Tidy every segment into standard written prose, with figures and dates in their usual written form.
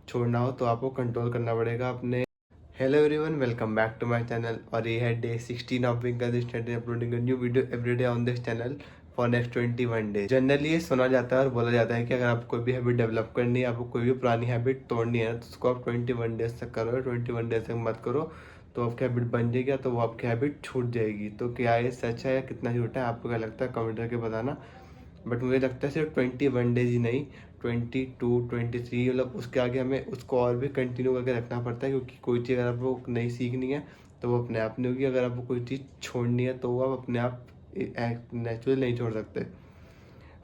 छोड़ना हो तो आपको कंट्रोल करना पड़ेगा अपने। Hello everyone, welcome back to my channel. और ये है day 16 of being consistent in uploading a new video every day on this channel for next 21 days. Generally ये सुना जाता है और बोला जाता है कि अगर आपको कोई भी हैबिट डेवलप करनी है, आपको कोई भी पुरानी हैबिट तोड़नी है, तो उसको आप 21 डेज तक करो। 21 डेज तक मत करो तो आपकी हैबिट बन जाएगी, तो वो आपकी हैबिट छूट जाएगी। तो क्या ये सच है या कितना झूठा है, आपको क्या लगता है कमेंट करके बताना। बट मुझे लगता है सिर्फ 21 डेज ही नहीं, 22, 23, मतलब उसके आगे हमें उसको और भी कंटिन्यू करके रखना पड़ता है। क्योंकि कोई चीज़ अगर आपको नई सीखनी है तो वो अपने आप नहीं होगी। अगर आपको कोई चीज़ छोड़नी है तो वो आप अपने आप नेचुरल नहीं छोड़ सकते।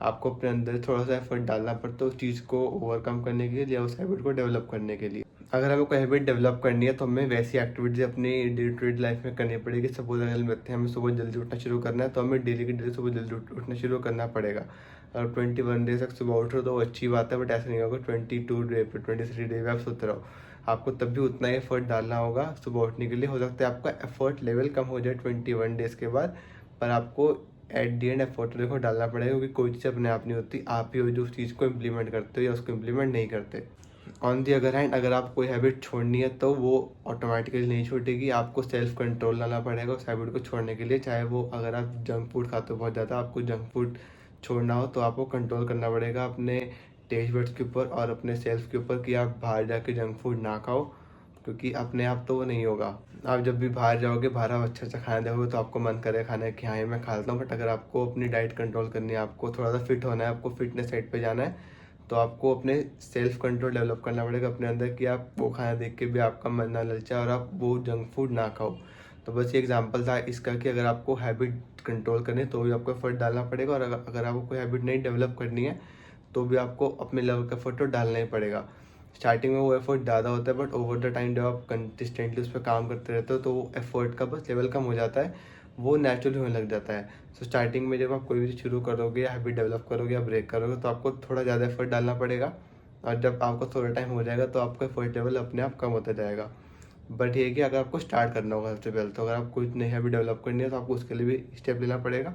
आपको अपने अंदर थोड़ा सा एफर्ट डालना पड़ता है उस चीज़ को ओवरकम करने के लिए या उस हैबिट को डेवलप करने के लिए। अगर हमें कोई हैबिट डेवलप करनी है तो हमें वैसी एक्टिविटीज अपनी डे टू डे लाइफ में करनी पड़ेगी। सपोज अगर हमें सुबह जल्दी उठना शुरू करना है तो हमें डेली की डेली सुबह जल्दी उठना शुरू करना पड़ेगा। अगर 21 डेज तक सुबह उठ रहे हो तो वो अच्छी बात है, बट ऐसा नहीं होगा 22 डे पे 23 डे पे आप सोते रहो। आपको तब भी उतना ही एफर्ट डालना होगा सुबह उठने के लिए। हो सकता है आपका एफर्ट लेवल कम हो जाए 21 डेज के बाद, पर आपको एट दी एंड एफर्ट देखो डालना पड़ेगा। क्योंकि कोई चीज़ अपने आप नहीं होती, आप ही हो जो उस चीज़ को इम्प्लीमेंट करते हो या उसको इम्प्लीमेंट नहीं करते। ऑन दी अदर हैंड, अगर आपको कोई हैबिट छोड़नी है तो वो ऑटोमेटिकली नहीं छूटेगी। आपको सेल्फ कंट्रोल लाना पड़ेगा उस हैबिट को छोड़ने के लिए। चाहे वो अगर आप जंक फूड खाते हो बहुत ज़्यादा, आपको जंक फूड छोड़ना हो तो आपको कंट्रोल करना पड़ेगा अपने टेस्ट बड्स के ऊपर और अपने सेल्फ के ऊपर कि आप बाहर जाके जंक फूड ना खाओ। क्योंकि अपने आप तो वो नहीं होगा। आप जब भी बाहर जाओगे, बाहर आप अच्छा अच्छा खाना देखोगे तो आपको मन करे खाने कि हाँ ये मैं खा लेता हूँ। बट अगर आपको अपनी डाइट कंट्रोल करनी है, आपको थोड़ा सा फिट होना है, आपको फिटनेस साइड पे जाना है, तो आपको अपने सेल्फ कंट्रोल डेवलप करना पड़ेगा अपने अंदर कि आप वो खाना देख के भी आपका मन ना ललचाए और आप वो जंक फूड ना खाओ। तो बस ये एग्जांपल था इसका कि अगर आपको हैबिट कंट्रोल करनी है तो भी आपको एफर्ट डालना पड़ेगा। और अगर आपको कोई हैबिट नहीं डेवलप करनी है तो भी आपको अपने लेवल का एफर्ट तो डालना ही पड़ेगा। स्टार्टिंग में वो एफर्ट ज़्यादा होता है, बट ओवर द टाइम जब आप कंसिस्टेंटली उस पर काम करते रहते हो तो वो एफर्ट का बस लेवल कम हो जाता है, वो नेचुरली होने लग जाता है। सो स्टार्टिंग में जब आप कोई भी चीज़ शुरू करोगे या हैबिट डेवलप करोगे या ब्रेक करोगे तो आपको थोड़ा ज़्यादा एफर्ट डालना पड़ेगा। और जब आपको थोड़ा टाइम हो जाएगा तो आपका एफर्ट लेवल अपने आप कम होता जाएगा। बट ये है कि अगर आपको स्टार्ट करना होगा सबसे पहले, तो अगर आप कोई नई हैबिट डेवलप करनी है तो आपको उसके लिए भी स्टेप लेना पड़ेगा।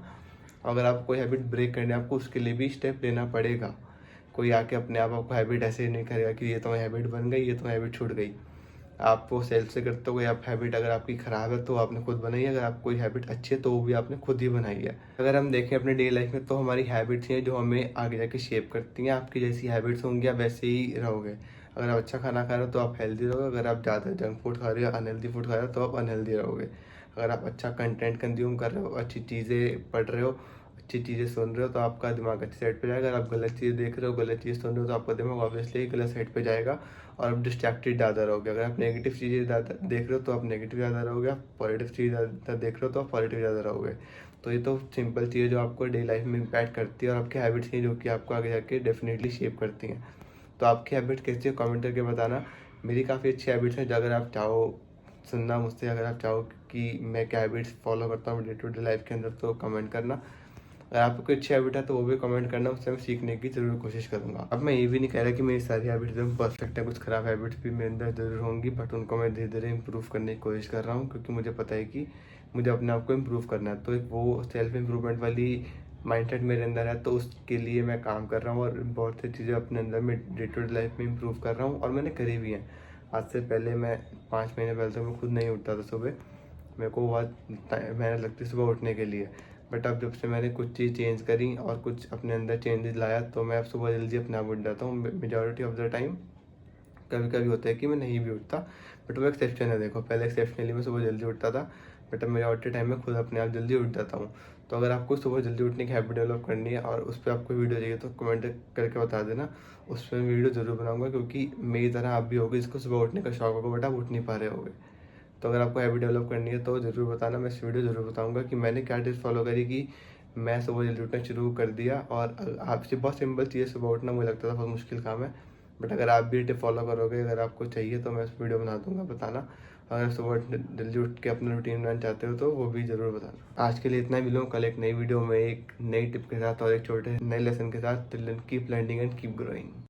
अगर आप कोई हैबिट ब्रेक करनी है आपको उसके लिए भी स्टेप लेना पड़ेगा। कोई आके अपने आप आपको हैबिट ऐसे नहीं करेगा कि ये तो हैबिट बन गई, ये तो हैबिट छूट गई। आप वो सेल्फ से करते हो। कोई आप हैबिट अगर आपकी ख़राब है तो आपने खुद बनाई है, अगर आप कोई हैबिट अच्छी है तो वो भी आपने खुद ही बनाई है। अगर हम देखें अपने डेली लाइफ में तो हमारी हैबिट्स हैं जो हमें आगे जाके शेप करती हैं। आपकी जैसी हैबिट्स होंगी आप वैसे ही रहोगे। अगर आप अच्छा खाना खा रहे हो तो आप हेल्दी रहोगे। अगर आप ज़्यादा जंक फूड खा रहे हो, अनहेल्दी फूड खा रहे हो तो आप अनहेल्दी रहोगे। अगर आप अच्छा कंटेंट कंज्यूम कर रहे हो, अच्छी चीज़ें पढ़ रहे हो, अच्छी चीज़ें सुन रहे हो तो आपका दिमाग अच्छी साइड पे जाएगा। अगर आप गलत चीज़ देख रहे हो, गलत चीज़ सुन रहे हो तो आपका दिमाग ऑब्वियसली गलत साइड पे जाएगा और आप डिस्ट्रैक्टेड ज़्यादा रहोगे। अगर आप नेगेटिव चीज़ें ज़्यादा देख रहे हो तो आप नेगेटिव ज़्यादा रहोगे। आप पॉजिटिव चीज़ ज़्यादा देख रहे हो तो आप पॉजिटिव ज़्यादा रहोगे। तो ये तो सिंपल चीज़ है जो आपको डे लाइफ में इम्पैक्ट करती है और आपकी हैबिट्स हैं जो कि आपको आगे जाके डेफिनेटली शेप करती हैं। तो आपकी हैबिट कैसी है कमेंट करके बताना। मेरी काफ़ी अच्छी हैबिट्स हैं जो अगर आप चाहो सुनना मुझसे, अगर आप चाहो कि मैं क्या हैबिट्स फॉलो करता हूँ डे टू डे लाइफ के अंदर तो कमेंट करना। अगर आपको कोई अच्छी हैबिट है तो वो भी कमेंट करना, उससे मैं सीखने की ज़रूर कोशिश करूँगा। अब मैं ये भी नहीं कह रहा कि मेरी सारी हैबिट्स एकदम परफेक्ट है, कुछ ख़राब हैबिट्स भी मेरे अंदर ज़रूर होंगी, बट उनको मैं धीरे धीरे इंप्रूव करने की कोशिश कर रहा हूँ। क्योंकि मुझे पता है कि मुझे अपने आप को इम्प्रूव करना है। तो एक वो सेल्फ इम्प्रूवमेंट वाली माइंडसेट मेरे अंदर है, तो उसके लिए मैं काम कर रहा हूँ और बहुत सी चीज़ें अपने अंदर में डे टू डे लाइफ में इम्प्रूव कर रहा हूँ और मैंने करी भी हैं। आज से पहले मैं 5 महीने पहले तो मैं खुद नहीं उठता था सुबह, मेरे को बहुत मेहनत लगती सुबह उठने के लिए। बट अब जब से मैंने कुछ चीज़ चेंज करी और कुछ अपने अंदर चेंजेस लाया तो मैं अब सुबह जल्दी अपने आप उठ जाता हूँ मेजॉरिटी ऑफ द टाइम। कभी कभी होता है कि मैं नहीं भी उठता, बट वो एक्सेप्शन है। देखो पहले एक्सेप्शनली मैं सुबह जल्दी उठता था, बट अब मेजॉरिटी टाइम में खुद अपने आप जल्दी उठ जाता हूँ। तो अगर आपको सुबह जल्दी उठने की हैबिट डेवलप करनी है और उस पर आपको वीडियो चाहिए तो कमेंट करके बता देना, उस पर मैं वीडियो ज़रूर बनाऊंगा। क्योंकि मेरी तरह आप भी होगे जिसको सुबह उठने का शौक होगा बट आप उठ नहीं पा रहे होगे। तो अगर आपको हैबिट डेवलप करनी है तो ज़रूर बताना, मैं इस वीडियो ज़रूर बताऊंगा कि मैंने क्या टिप्स फॉलो करी कि मैं सुबह जल्दी उठना शुरू कर दिया। और आपसे बहुत सिंपल चीज़ है सुबह उठना, मुझे लगता था बहुत मुश्किल काम है, बट अगर आप भी टिप फॉलो करोगे, अगर आपको चाहिए तो मैं इस वीडियो बना दूंगा, बताना। अगर सुबह जल्दी उठ के अपना रूटीन बनाना चाहते हो तो वो भी ज़रूर बताना। आज के लिए इतना ही, मिलूँ कल एक नई वीडियो में एक नई टिप के साथ और एक छोटे नए लेसन के साथ। Till then keep learning and keep growing.